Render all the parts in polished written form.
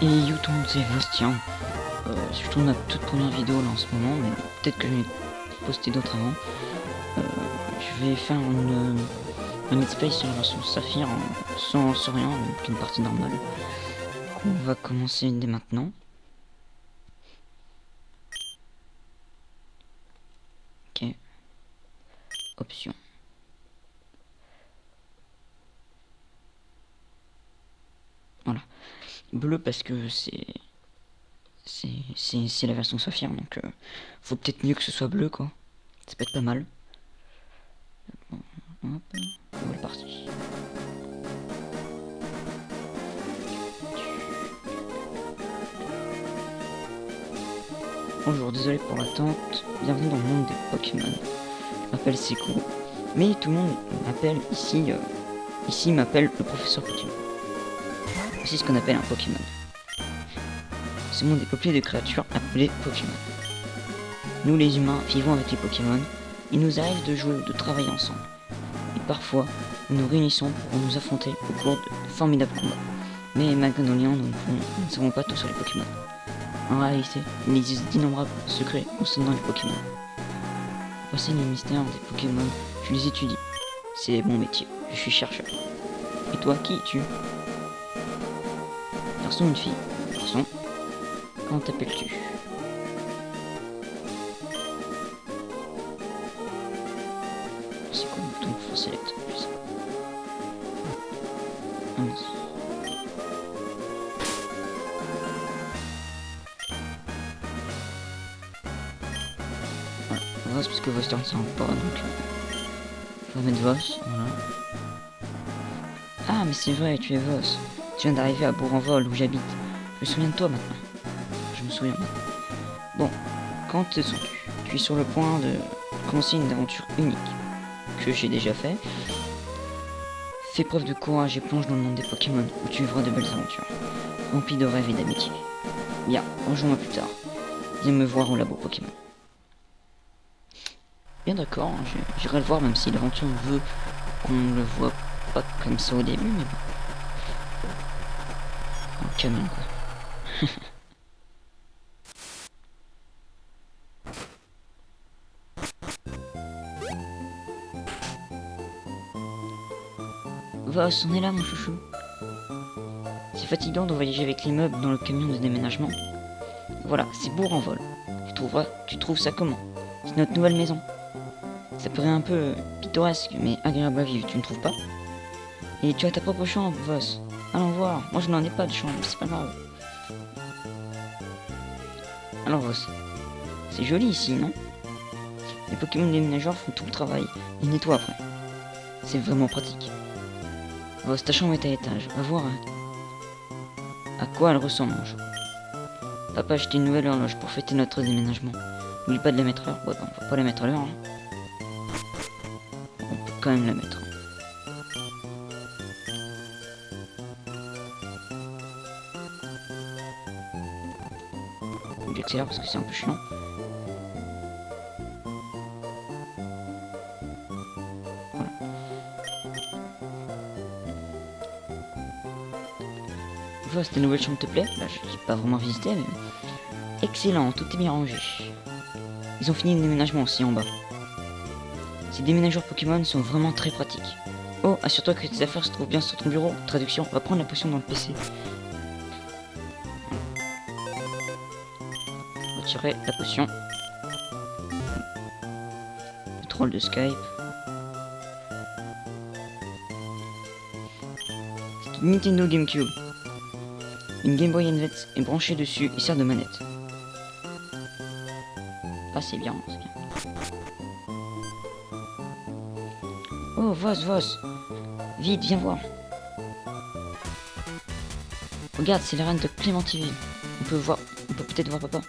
Et yo tout le monde, c'est Bastien. Je tourne ma toute première vidéo là en ce moment, mais peut-être que je vais poster d'autres avant. Je vais faire un let's play sur la version Saphir sans rien, donc une partie normale. On va commencer dès maintenant. Ok. Options. Voilà. Bleu parce que c'est la version Saphir, donc faut peut-être mieux que ce soit bleu quoi. Ça peut être pas mal. Bon, hop, nouvelle partie. Bonjour, désolé pour l'attente. Bienvenue dans le monde des Pokémon. Je m'appelle Sekou, mais tout le monde m'appelle ici m'appelle le professeur Pokémon. C'est ce qu'on appelle un Pokémon. Ce monde est peuplé de créatures appelées Pokémon. Nous les humains vivons avec les Pokémon. Il nous arrive de jouer ou de travailler ensemble. Et parfois, nous nous réunissons pour nous affronter au cours de formidables combats. Mais malgré nos liens, nous ne savons pas tout sur les Pokémon. En réalité, il existe d'innombrables secrets concernant les Pokémon. Voici les mystères des Pokémon, je les étudie. C'est mon métier, je suis chercheur. Et toi, qui es-tu? Garçon ou une fille? Garçon. Comment t'appelles-tu? C'est quoi le bouton pour select? Je sais pas. Ah mince. Voilà, Voss parce que Voss ne sent pas, donc on va mettre Voss, voilà. Ah mais c'est vrai, tu es Voss. Tu viens d'arriver à Bourg-en-Vol où j'habite. Je me souviens de toi maintenant. Je me souviens maintenant. Bon, quand te sens-tu? Tu es sur le point de commencer une aventure unique que j'ai déjà fait. Fais preuve de courage et plonge dans le monde des Pokémon où tu vivras de belles aventures, remplies de rêves et d'amitié. Bien, rejoins-moi plus tard. Viens me voir au labo Pokémon. Bien d'accord, j'irai le voir même si l'aventure veut qu'on le voit pas comme ça au début, mais bon. Un camion quoi. Voss, on est là mon chouchou. C'est fatigant de voyager avec l'immeuble dans le camion de déménagement. Voilà, c'est Bourg-en-Vol. Tu trouves ça comment? C'est notre nouvelle maison. Ça paraît un peu pittoresque, mais agréable à vivre, tu ne trouves pas? Et tu as ta propre chambre, Voss. Allons voir. Moi, je n'en ai pas de chambre, c'est pas grave. Alors, Voss, c'est joli ici, non? Les Pokémon déménageurs font tout le travail. Ils nettoient après. C'est vraiment pratique. Voss, ta chambre est à étage. Va voir à quoi elle ressemble un jour. Papa a acheté une nouvelle horloge pour fêter notre déménagement. N'oublie pas de la mettre à l'heure. Ouais, bah, on va pas la mettre à l'heure. Hein. On peut quand même la mettre. J'accélère parce que c'est un peu chiant. Voilà. Voilà, cette nouvelle chambre te plaît? Là, je n'ai pas vraiment visité, mais... Excellent, tout est bien rangé. Ils ont fini le déménagement aussi en bas. Ces déménageurs Pokémon sont vraiment très pratiques. Oh, assure-toi que tes affaires se trouvent bien sur ton bureau. Traduction, va prendre la potion dans le PC. Retirer la potion. Le troll de Skype. C'est une Nintendo GameCube. Une Game Boy Advance est branchée dessus et sert de manette. Ah, c'est bien, c'est bien. Oh, Voss. Vite, viens voir. Regarde, c'est la reine de Clémentiville. On peut peut-être voir papa.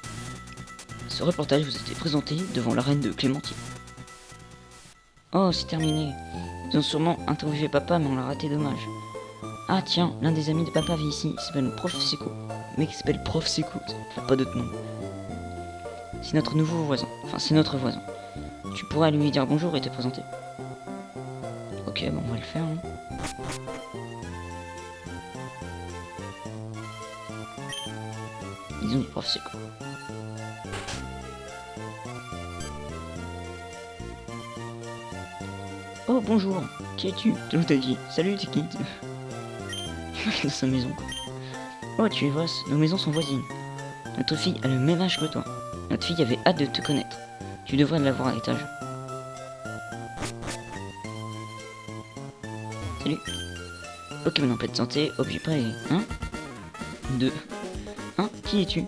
Ce reportage vous a été présenté devant la reine de Clémentine. Oh, c'est terminé. Ils ont sûrement interviewé papa, mais on l'a raté, dommage. Ah tiens, l'un des amis de papa vit ici, il s'appelle Prof Seco. Le mec s'appelle Prof Seco, il n'a pas d'autre nom. C'est notre nouveau voisin, enfin c'est notre voisin. Tu pourras lui dire bonjour et te présenter. Ok, bon on va le faire. Hein. maison du professeur. Oh bonjour, qui es-tu? L'autre a dit, salut t'es qui? Dans sa maison quoi. Oh tu es Voss, nos maisons sont voisines. Notre fille a le même âge que toi. Notre fille avait hâte de te connaître. Tu devrais la voir à l'étage. Salut. Pokémon en pleine santé, objet prêt. 1, 2, 1, qui es-tu?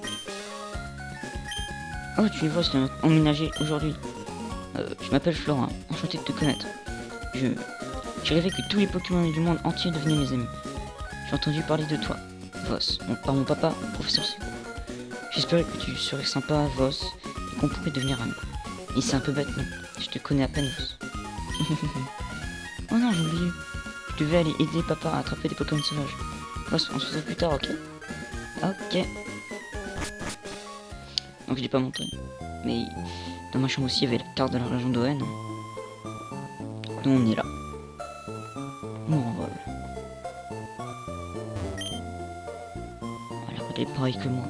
Oh tu es Voss, emménagé aujourd'hui. Je m'appelle Flora, enchanté de te connaître. J'ai rêvé que tous les Pokémon du monde entier devenaient mes amis. J'ai entendu parler de toi, Voss, par mon papa, professeur Secours. J'espérais que tu serais sympa, Voss, et qu'on pourrait devenir amis. Et c'est un peu bête, non? Je te connais à peine, Voss. Oh non, j'ai oublié. Je devais aller aider papa à attraper des Pokémon sauvages. Voss, on se retrouve plus tard, ok? Ok. Donc je l'ai pas montré. Mais dans ma chambre aussi, il y avait la carte de la région d'Owen. Nous, on est là. Nous, on vole. Alors, elle est pareille que moi.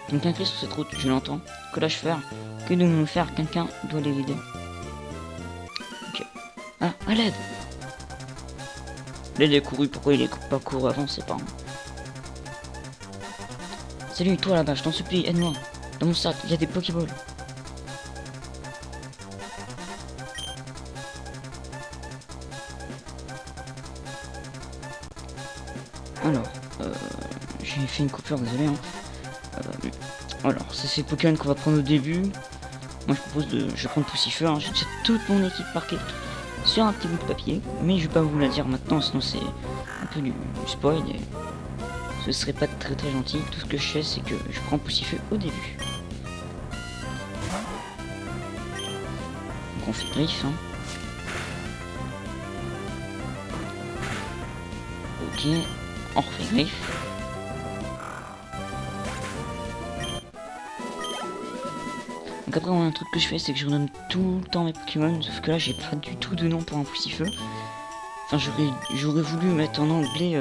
Quelqu'un crie sur cette route, je l'entends. Que dois-je faire? Que devons-nous faire? Quelqu'un doit les aider. Ok. Ah, à l'aide! L'aide est couru, pourquoi il est pas couru avant, c'est pas. Salut, toi là-bas, je t'en supplie, aide-moi. Dans mon sac, il y a des Pokéballs. Alors, j'ai fait une coupure, désolé. Hein. Alors, c'est ces Pokémon qu'on va prendre au début. Moi, je propose de... Je vais prendre Poussifeu, hein. J'ai déjà toute mon équipe marquée sur un petit bout de papier. Mais je vais pas vous la dire maintenant, sinon c'est un peu du spoil. Et... ce serait pas très très gentil. Tout ce que je sais, c'est que je prends Poussifeu au début. Donc on fait griffe. Hein. Ok, on refait griffe. Donc après, un truc que je fais, c'est que je redonne tout le temps mes Pokémon. Sauf que là, j'ai pas du tout de nom pour un Poussifeu. Enfin, j'aurais voulu mettre en anglais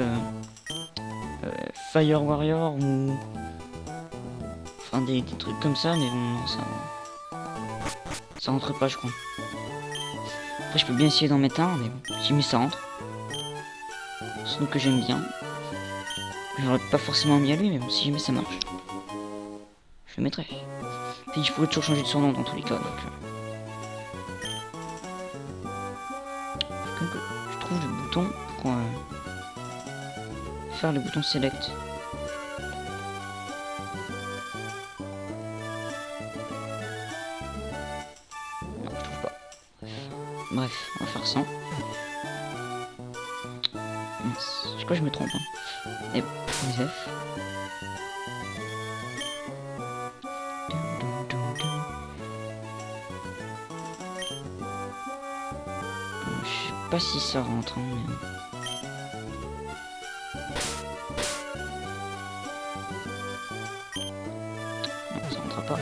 Fire Warrior ou... enfin, des trucs comme ça, mais bon, non, ça rentre pas, je crois. Après, je peux bien essayer d'en mettre un, mais bon, si mais ça rentre. C'est un nom que j'aime bien. J'aurais pas forcément mis à lui, mais bon, si jamais ça marche, je le mettrai. Puis je pourrais toujours changer de surnom dans tous les cas, donc... je trouve le bouton pour faire le bouton select. Non, je trouve pas. Bref, on va faire ça. Je crois que je me trompe. Hein. Et F. Je sais pas si ça rentre, hein, mais... non, ça rentre pas.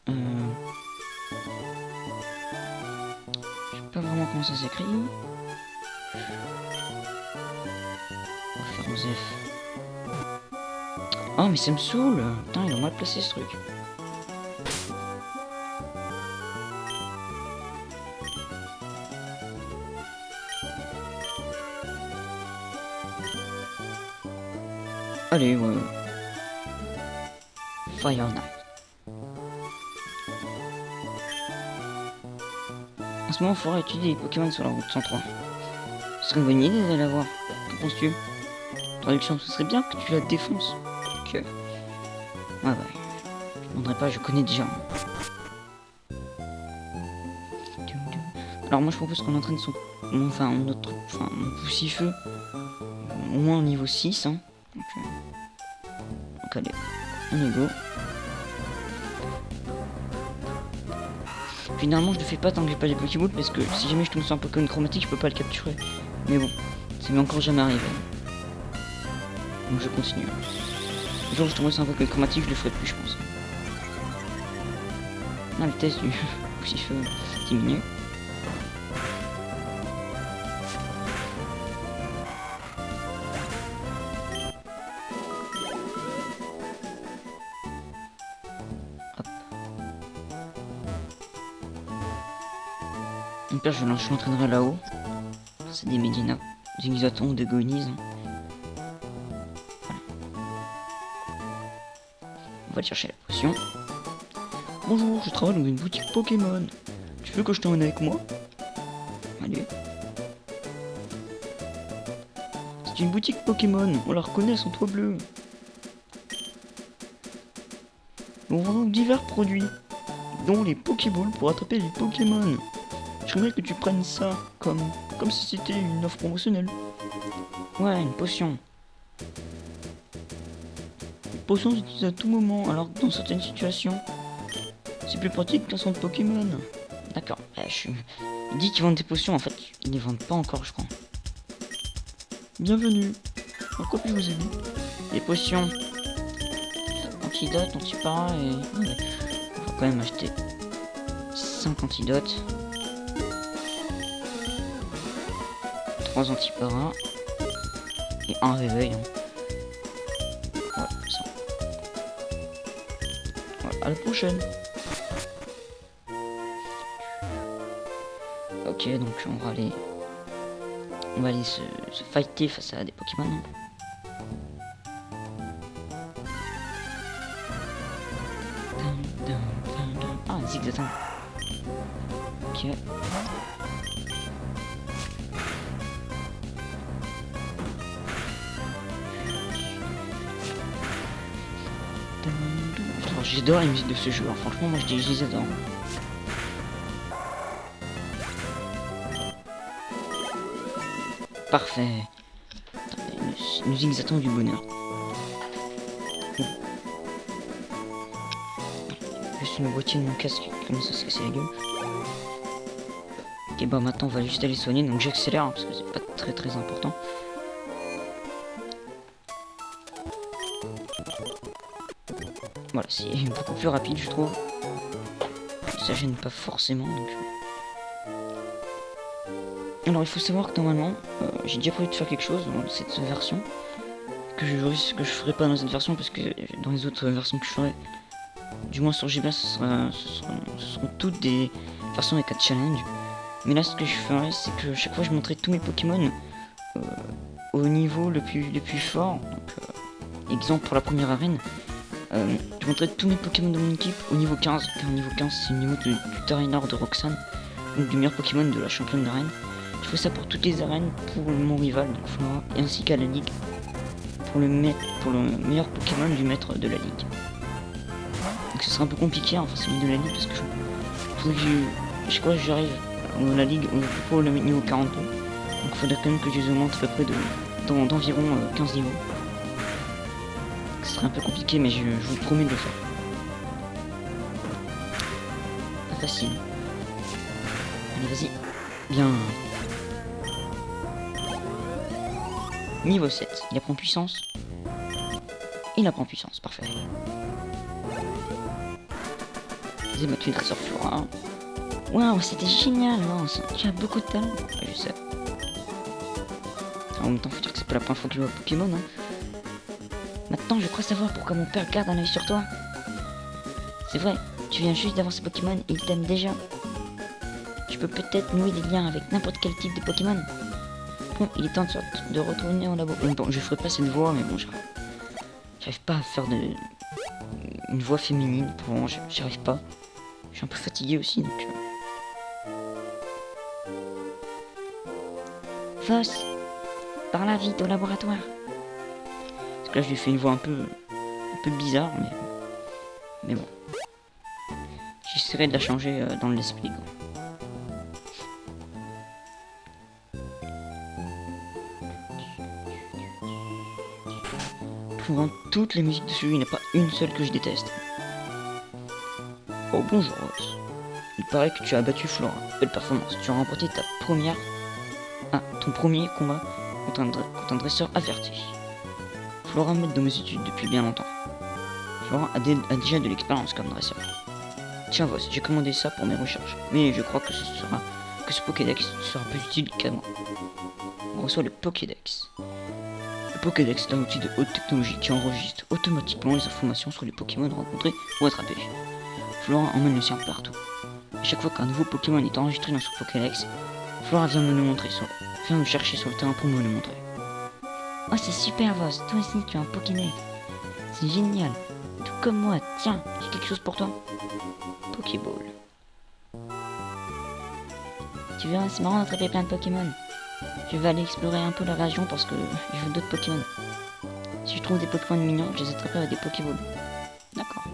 Je sais pas vraiment comment ça s'écrit. On va faire aux F. Oh mais ça me saoule. Putain, il a mal placé ce truc. Allez, ouais. Fire Knight. En ce moment, il faudra étudier les Pokémon sur la route 103. Ce serait une bonne idée d'aller la voir. Que penses-tu? Traduction, ce serait bien que tu la défonces. Ok. Ouais, ouais. Je ne demanderai pas, je connais déjà. Alors moi, je propose qu'on entraîne son... enfin, mon Poussifeu. Au moins au niveau 6, hein. Donc allez, on est go. Finalement, je le fais pas tant que j'ai pas les Pokéballs parce que si jamais je tombe sur un Pokémon chromatique, je peux pas le capturer. Mais bon, ça m'est encore jamais arrivé. Donc je continue. Le jour où je tomberai sur un Pokémon chromatique, je le ferai plus, je pense. Ah, le test du... poussif diminue. Hop. Donc là je l'entraînerai là-haut. C'est des Médina, des Exatons, des Goonies. Voilà. On va aller chercher la potion. Bonjour, je travaille dans une boutique Pokémon. Tu veux que je t'emmène avec moi? Allez. C'est une boutique Pokémon, on la reconnaît, son toit bleu. On vend donc divers produits, dont les Pokéballs pour attraper les Pokémon. J'aimerais que tu prennes ça comme si c'était une offre promotionnelle. Ouais, une potion. Une potion s'utilise à tout moment, alors que dans certaines situations, c'est plus pratique qu'un centre Pokémon. D'accord. Il dit qu'ils vendent des potions, en fait, ils les vendent pas encore, je crois. Bienvenue. En quoi puis-je vous aider? Des potions. Antidote, antipara et... Ouais. On va quand même acheter 5 antidotes. 3 antipara. Et un réveil. Voilà, ça. Voilà, à la prochaine. Ok, donc on va aller se fighter face à des Pokémon. Ah, un Zigzagoon. Ok. J'adore la musique de ce jeu, hein. Franchement moi je les adore. Parfait. Nous Zigzagoon du bonheur. Juste une boîtier de mon casque qui commence à se casser la gueule. Ok, bah maintenant on va juste aller soigner, donc j'accélère hein, parce que c'est pas très important. Voilà, c'est beaucoup plus rapide je trouve. Ça gêne pas forcément donc. Alors il faut savoir que normalement, j'ai déjà prévu de faire quelque chose dans cette version que je ferai pas dans cette version parce que dans les autres versions que je ferai, du moins sur GBA, ce seront toutes des versions avec 4 challenges. Mais là ce que je ferai c'est que chaque fois je montrerai tous mes Pokémon au niveau le plus fort. Donc, exemple pour la première arène, je montrerai tous mes Pokémon de mon équipe au niveau 15, car au niveau 15 c'est le niveau du Draenor de Roxanne, donc du meilleur Pokémon de la championne d'arène. Je fais ça pour toutes les arènes, pour mon rival, donc Flora, et ainsi qu'à la ligue, pour le meilleur Pokémon du maître de la ligue. Donc ce sera un peu compliqué en face de la ligue parce que je crois que j'arrive à la ligue pour le niveau 42. Donc il faudrait quand même que je les augmente à peu près d'environ 15 niveaux. Donc, ce serait un peu compliqué mais je vous promets de le faire. Pas facile. Allez vas-y. Bien. Niveau 7, il apprend puissance. Il apprend puissance, parfait. J'ai battu le trésor Flora. Waouh, c'était génial, Lance. Tu as beaucoup de talent. Ouais, je sais. En même temps, faut dire que c'est pas la première fois que je vois Pokémon. Hein. Maintenant, je crois savoir pourquoi mon père garde un œil sur toi. C'est vrai, tu viens juste d'avoir ce Pokémon et il t'aime déjà. Tu peux peut-être nouer des liens avec n'importe quel type de Pokémon. Bon, il est temps de retourner en labo. Bon, je ferai pas cette voix, mais bon, j'arrive pas à faire une voix féminine. Pour le moment, j'arrive pas. Je suis un peu fatigué aussi, donc... Foss, par là vite au laboratoire. Parce que là, je lui fais une voix un peu bizarre, mais bon. J'essaierai de la changer dans l'esprit, quoi. Dans toutes les musiques de ce jeu, il n'y a pas une seule que je déteste. Oh bonjour Ross. Il paraît que tu as battu Flora. Belle performance. Tu as remporté ton premier combat contre un dresseur averti. Flora m'aide dans mes études depuis bien longtemps. Flora a déjà de l'expérience comme dresseur. Tiens Voss, j'ai commandé ça pour mes recherches, mais je crois que ce Pokédex sera plus utile qu'à moi. On reçoit le Pokédex. Le Pokédex est un outil de haute technologie qui enregistre automatiquement les informations sur les Pokémon rencontrés ou attrapés. Flora emmène le sien partout. À chaque fois qu'un nouveau Pokémon est enregistré dans son Pokédex, Flora vient me le montrer, vient me chercher sur le terrain pour me le montrer. Oh, c'est super Voss, toi aussi tu as un Pokédex. C'est génial. Tout comme moi, tiens, j'ai quelque chose pour toi. Pokéball. Tu verras, c'est marrant d'attraper plein de Pokémon. Je vais aller explorer un peu la région parce que je veux d'autres Pokémon. Si je trouve des Pokémon mignons, je les attraperai avec des Pokéballs. D'accord.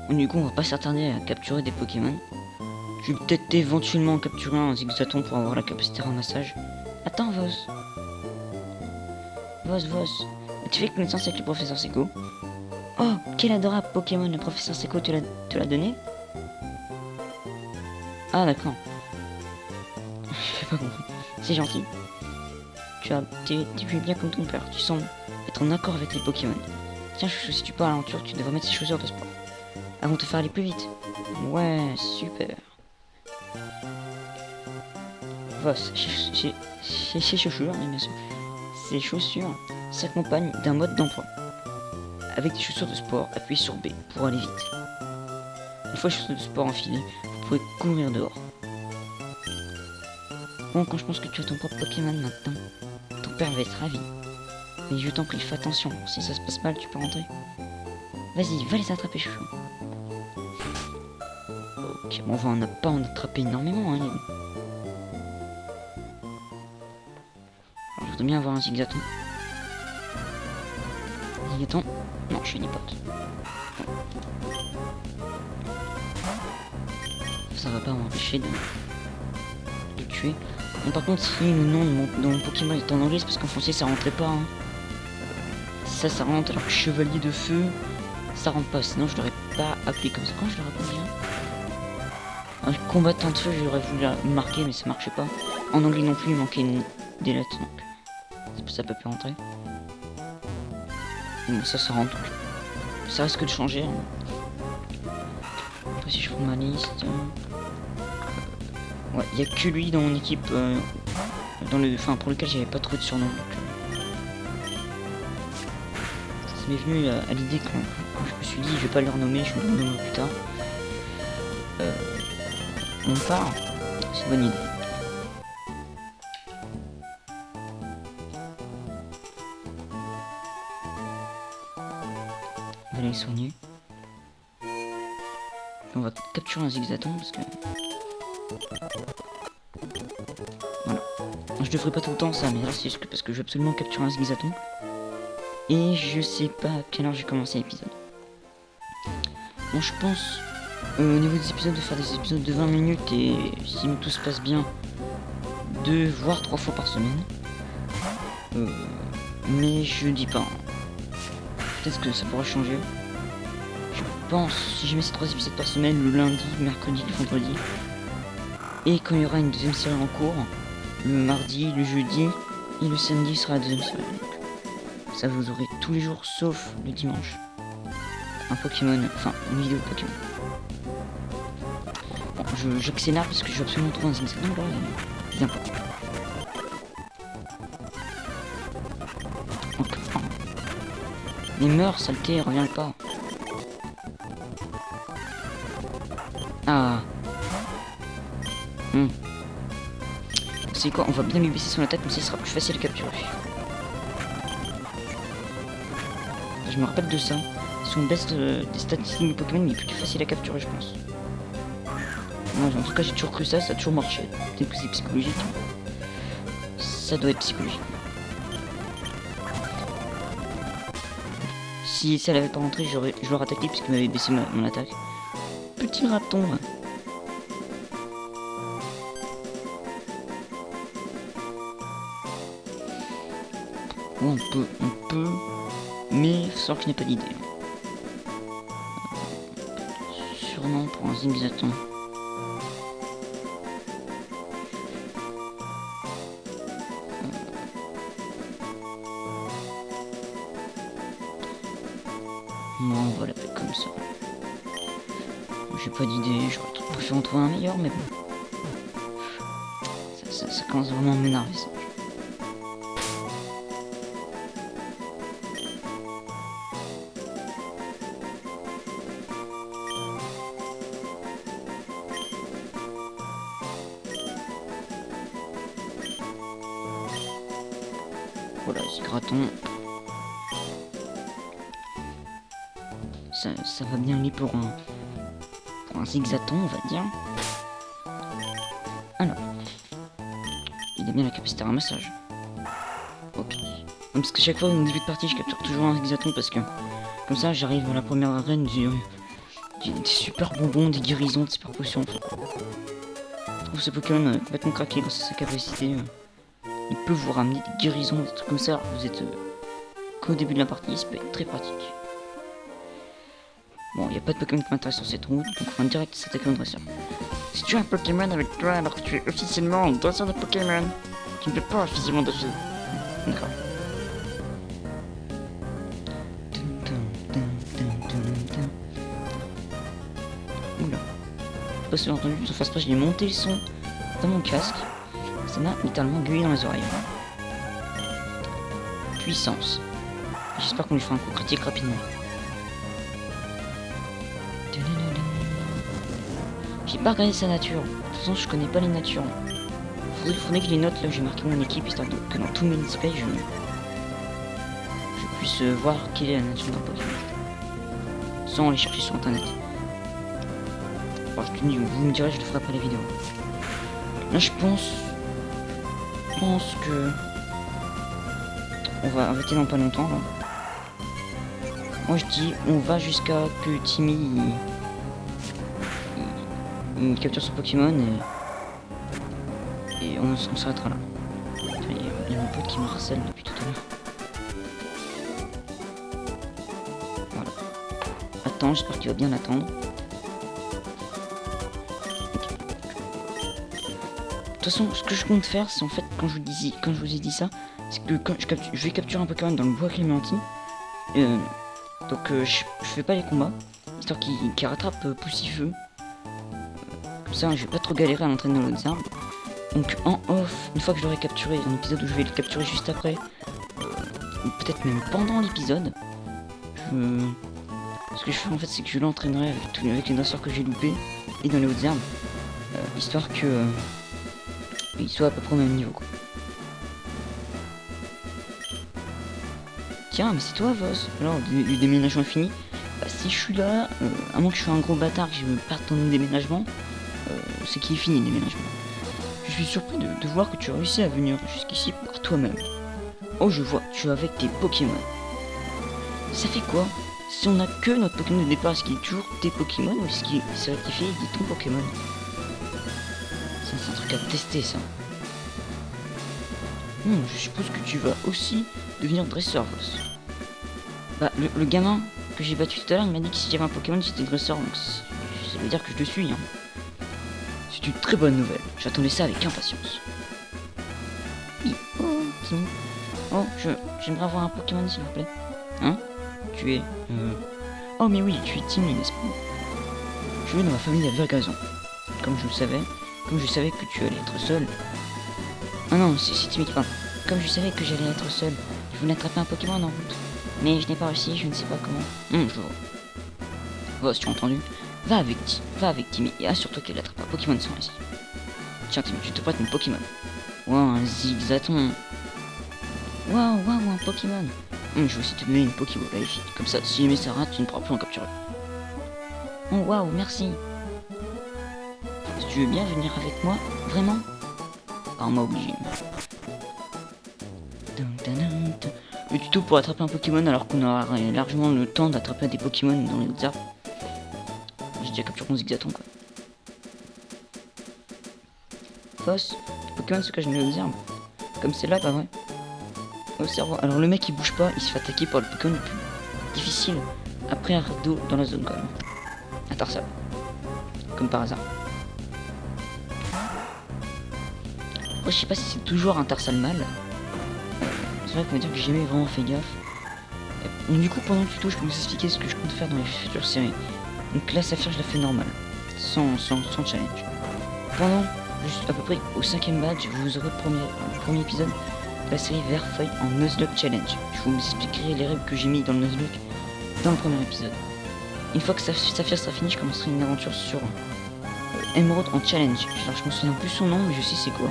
Du coup, on va pas s'attarder à capturer des Pokémon. Je vais peut-être éventuellement capturer un Zigzaton pour avoir la capacité de ramassage. Attends, Voss. Voss. Tu fais connaissance avec le professeur Seco? Oh, quel adorable Pokémon, le professeur Seco te l'a donné? Ah, d'accord. J'ai pas compris. C'est gentil. Tu es bien comme ton père. Tu sembles être en accord avec les Pokémon. Tiens, chouchou, si tu pars à l'aventure, tu devrais mettre ces chaussures de sport. Elles vont te faire aller plus vite. Ouais, super. Voss, ces chaussures, bien sûr. Ces chaussures s'accompagnent d'un mode d'emploi. Avec des chaussures de sport, appuyez sur B pour aller vite. Une fois les chaussures de sport enfilées, vous pouvez courir dehors. Bon, quand je pense que tu as ton propre Pokémon maintenant, ton père va être ravi. Mais je t'en prie, fais attention, si ça se passe mal, tu peux rentrer. Vas-y, va les attraper, chouchou. Ok, bon, on va pas en attraper énormément, hein. Alors, je voudrais bien avoir un Zigzaton. Zigzaton. Non, je suis une pote. Ça va pas m'empêcher de tuer. Bon, par contre, si le nom de mon Pokémon est en anglais, c'est parce qu'en français ça rentrait pas. Hein. Ça rentre, alors que Chevalier de Feu, ça rentre pas. Sinon, je l'aurais pas appelé comme ça. Comment je l'aurais appelé déjà? Un combattant de feu, j'aurais voulu la marquer, mais ça marchait pas. En anglais non plus, il manquait des lettres, donc ça peut plus rentrer. Bon, ça rentre. Ça risque de changer. Hein. Après, si je prends ma liste. Ouais, il n'y a que lui dans mon équipe pour lequel j'avais pas trop de surnom. Ça m'est venu à l'idée quand je me suis dit je vais pas le renommer, je vais le renommer plus tard. On part, c'est une bonne idée. On va aller soigner. On va capturer un Zigzaton parce que... Voilà. Je le ferai pas tout le temps ça, mais là c'est juste parce que je veux absolument capturer un Zigzaton. Et je sais pas à quelle heure j'ai commencé l'épisode. Bon, je pense au niveau des épisodes de faire des épisodes de 20 minutes et si tout se passe bien, 2 voire 3 fois par semaine. Mais je dis pas. Peut-être que ça pourra changer. Je pense, si je mets ces 3 épisodes par semaine, le lundi, le mercredi, le vendredi. Et quand il y aura une deuxième série en cours, le mardi, le jeudi et le samedi sera la deuxième série. Donc, ça vous aurez tous les jours sauf le dimanche. Un Pokémon, enfin une vidéo Pokémon. Bon, j'accélère parce que je veux absolument trouver un Zigzaton. Donc là, viens pas. Encore. Mais meurs, saleté, reviens pas. Ah. C'est quoi? On va bien lui baisser son attaque, comme ça il sera plus facile à capturer. Je me rappelle de ça. Si on baisse des statistiques du Pokémon, il est plus facile à capturer, je pense. Non, en tout cas, j'ai toujours cru ça, ça a toujours marché. Peut-être que c'est psychologique. Ça doit être psychologique. Si ça l'avait pas rentré, je l'aurais attaqué puisqu'il m'avait baissé mon attaque. Petit raton. Bon, on peut, mais il faut savoir que je n'ai pas d'idée. Sûrement pour un Zigzaton. Bon, on va l'appeler comme ça. j'ai pas d'idée, j'aurais préféré en trouver un meilleur, mais bon. Ça commence vraiment à m'énerver ça. Voilà, c'est graton. Ça va bien aller pour un zigzaton, on va dire. Alors, il a bien la capacité à ramassage. Ok. Parce que chaque fois au début de partie, je capture toujours un zigzaton parce que comme ça, j'arrive à la première arène, j'ai des super bonbons, des guérisons, des super potions. Je trouve ce Pokémon complètement craqué grâce à sa capacité. Il peut vous ramener des guérisons, des trucs comme ça. Alors vous êtes qu'au début de la partie, ça peut être très pratique. Bon, il n'y a pas de Pokémon qui m'intéresse sur cette route, donc on va direct s'attaquer au dresseur. Si tu as un Pokémon avec toi alors que tu es officiellement un dresseur de Pokémon, tu ne peux pas officiellement défier. D'accord. Oula. Pas si entendu, sauf fasse pas, j'ai monté le son dans mon casque. Ça m'a littéralement gueulé dans les oreilles. Puissance. J'espère qu'on lui fera un coup critique rapidement. J'ai pas regardé sa nature. De toute façon, je connais pas les natures. Faudrait que je les note là où j'ai marqué mon équipe, histoire que dans tous mes displays, je puisse voir quelle est la nature d'un Pokémon. Sans aller chercher sur internet. Bon, je te dis, vous me direz, je le ferai après la vidéo. Là, je pense que on va arrêter dans pas longtemps là. Moi je dis on va jusqu'à que Timmy il capture son Pokémon et on s'arrêtera là. Il y a mon pote qui me harcèle depuis tout à l'heure. Voilà. Attends, j'espère qu'il va bien attendre. De toute façon, ce que je compte faire, c'est en fait, quand je vous ai dit ça, c'est que quand je vais capturer un Pokémon dans le bois clémentine. Donc je fais pas les combats, histoire qu'il rattrape Poussifeu. Comme ça, je vais pas trop galérer à l'entraîner dans l'autre arbres. Donc en off, une fois que je l'aurai capturé, un épisode où je vais le capturer juste après, ou peut-être même pendant l'épisode, ce que je fais en fait, c'est que je l'entraînerai avec les dresseurs que j'ai loupés et dans les hautes herbes, histoire que il soit à peu près au même niveau quoi. Tiens, mais c'est toi Vos. Alors, le déménagement est fini. Bah, si je suis là, à moins que je sois un gros bâtard que je me parte dans le déménagement, c'est qu'il est fini le déménagement. Je suis surpris de voir que tu as réussi à venir jusqu'ici par toi-même. Oh, je vois, tu es avec tes Pokémon. Ça fait quoi si on a que notre Pokémon de départ? Est-ce qu'il est toujours tes Pokémon ou est-ce qu'il s'est rectifié et dit ton Pokémon? Ça, c'est un truc à tester ça. Je suppose que tu vas aussi devenir dresseur, Vos. Bah, le gamin que j'ai battu tout à l'heure, il m'a dit que si j'avais un Pokémon, c'était dresseur, donc ça veut dire que je le suis. Hein. C'est une très bonne nouvelle. J'attendais ça avec impatience. Oui, oh, Timmy. Oh, j'aimerais avoir un Pokémon, s'il vous plaît. Hein? Tu es... Oh, mais oui, tu es Timmy, n'est-ce pas? Je vais dans ma famille à Vergazon. Comme je le savais, comme je savais que tu allais être seul. Ah non, c'est Timmy qui parle. Comme je savais que j'allais être seul, je voulais attraper un Pokémon en route. Mais je n'ai pas réussi, je ne sais pas comment. Je vois. Vos, tu as entendu? Va avec Timmy et assure-toi qu'elle attrape un Pokémon sans réussir. Tiens Timmy, je te prête mon Pokémon. Wow, un zigzaton. Waouh, un Pokémon. Je vais aussi te donner une Pokéball à Effie. Comme ça, si jamais ça rate, tu ne pourras plus en capturer. Oh waouh, merci. Si tu veux bien venir avec moi, vraiment? Ah, on m'a obligé. Le tuto pour attraper un Pokémon alors qu'on aura largement le temps d'attraper des Pokémon dans les autres arbres. J'ai déjà capturé mon zigzaton quoi. Fausse, les Pokémon se cachent dans les autres arbres. Comme c'est là, pas vrai. Au cerveau. Alors le mec il bouge pas, il se fait attaquer par le Pokémon le plus difficile après un raid d'eau dans la zone quand même. Un Tarsal. Comme par hasard. Après, je sais pas si c'est toujours un Tarsal mâle. C'est vrai qu'on va dire que j'ai jamais vraiment fait gaffe. Donc, du coup pendant le tuto je peux vous expliquer ce que je compte faire dans les futures séries. Donc là Saphir je la fais normale. sans challenge. Pendant juste à peu près au 5e badge, vous aurez le premier épisode de la série Verfeuille en Nuzlocke Challenge. Je vous expliquerai les règles que j'ai mis dans le Nuzlocke dans le premier épisode. Une fois que Saphir sera fini, je commencerai une aventure sur Emerald en challenge. Alors je me souviens plus son nom, mais je sais c'est quoi.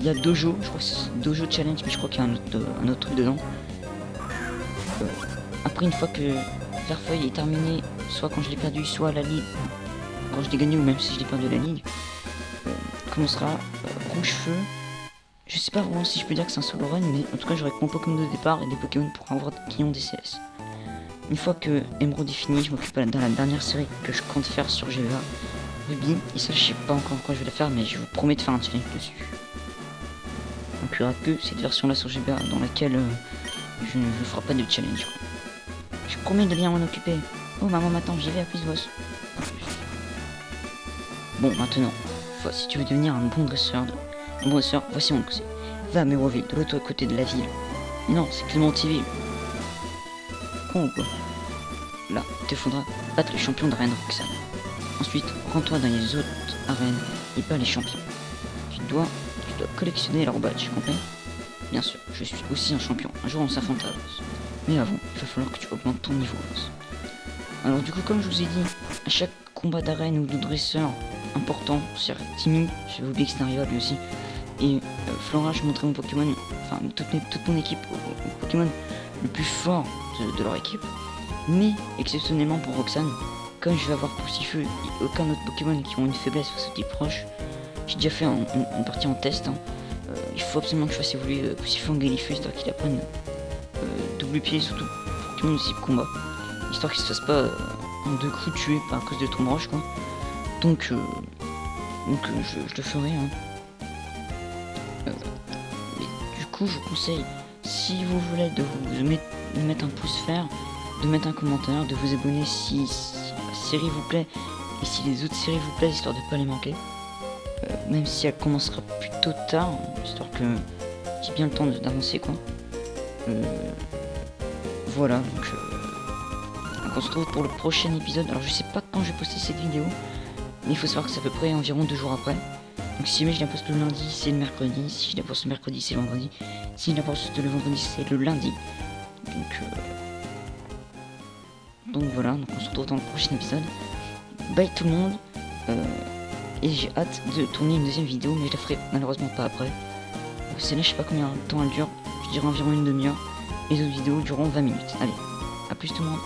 Il y a Dojo, je crois que c'est Dojo Challenge, mais je crois qu'il y a un autre truc dedans. Après, une fois que Verfeuille est terminé, soit quand je l'ai perdu, soit à la ligue, quand je l'ai gagné, ou même si je l'ai perdu à la ligue, commencera Rouge Feu. Je sais pas vraiment si je peux dire que c'est un solo run, mais en tout cas j'aurai mon Pokémon de départ et des Pokémon pour avoir qui ont des CS. Une fois que Emerald est fini, je m'occupe dans la dernière série que je compte faire sur GVA, Ruby, et ça je sais pas encore quand je vais la faire, mais je vous promets de faire un challenge dessus. Donc il n'y aura que cette version là sur GBA dans laquelle je ne ferai pas de challenge. Je promets de bien m'en occuper. Oh maman m'attend, j'y vais à plus boss. Bon maintenant, si tu veux devenir un bon dresseur, voici mon conseil. Va à Méroville, de l'autre côté de la ville. Mais non, c'est Clémentiville. Con ou quoi? Là, il te faudra battre les champions d'arène Roxane. Ensuite, rends-toi dans les autres arènes et bats les champions. Tu dois collectionner leurs badges, compris? Bien sûr, je suis aussi un champion. Un jour on s'affrontera. Mais avant, il va falloir que tu augmentes ton niveau. Alors du coup, comme je vous ai dit, à chaque combat d'arène ou de dresseur important, c'est Timmy, j'avais oublié que c'était un rival lui aussi, et Flora, je montrais mon Pokémon, enfin toute mon équipe, au Pokémon le plus fort de leur équipe. Mais exceptionnellement pour Roxane, comme je vais avoir Poussifeu et aucun autre Pokémon qui ont une faiblesse face aux types proches, j'ai déjà fait une partie en test. Il faut absolument que je fasse évoluer Poussifeu en Galifeu, histoire qu'il apprenne double pied, surtout Pokémon de type combat, histoire qu'il se fasse pas en 2 coups tué par à cause de ton roche quoi. Donc je le ferai. Mais du coup, je vous conseille, si vous voulez, de mettre un pouce vert, de mettre un commentaire, de vous abonner si la série vous plaît et si les autres séries vous plaisent, histoire de pas les manquer. Même si elle commencera plutôt tard, histoire que j'ai bien le temps d'avancer quoi. Voilà, donc on se retrouve pour le prochain épisode. Alors je sais pas quand je vais poster cette vidéo, mais il faut savoir que c'est à peu près environ 2 jours après. Donc si jamais je la poste le lundi, c'est le mercredi. Si je la poste le mercredi, c'est le vendredi. Si je la poste le vendredi, c'est le lundi. Donc voilà, donc on se retrouve dans le prochain épisode. Bye tout le monde. Et j'ai hâte de tourner une deuxième vidéo, mais je la ferai malheureusement pas après. Celle-là, je sais pas combien de temps elle dure. Je dirais environ une demi-heure. Les autres vidéos dureront 20 minutes. Allez, à plus tout le monde.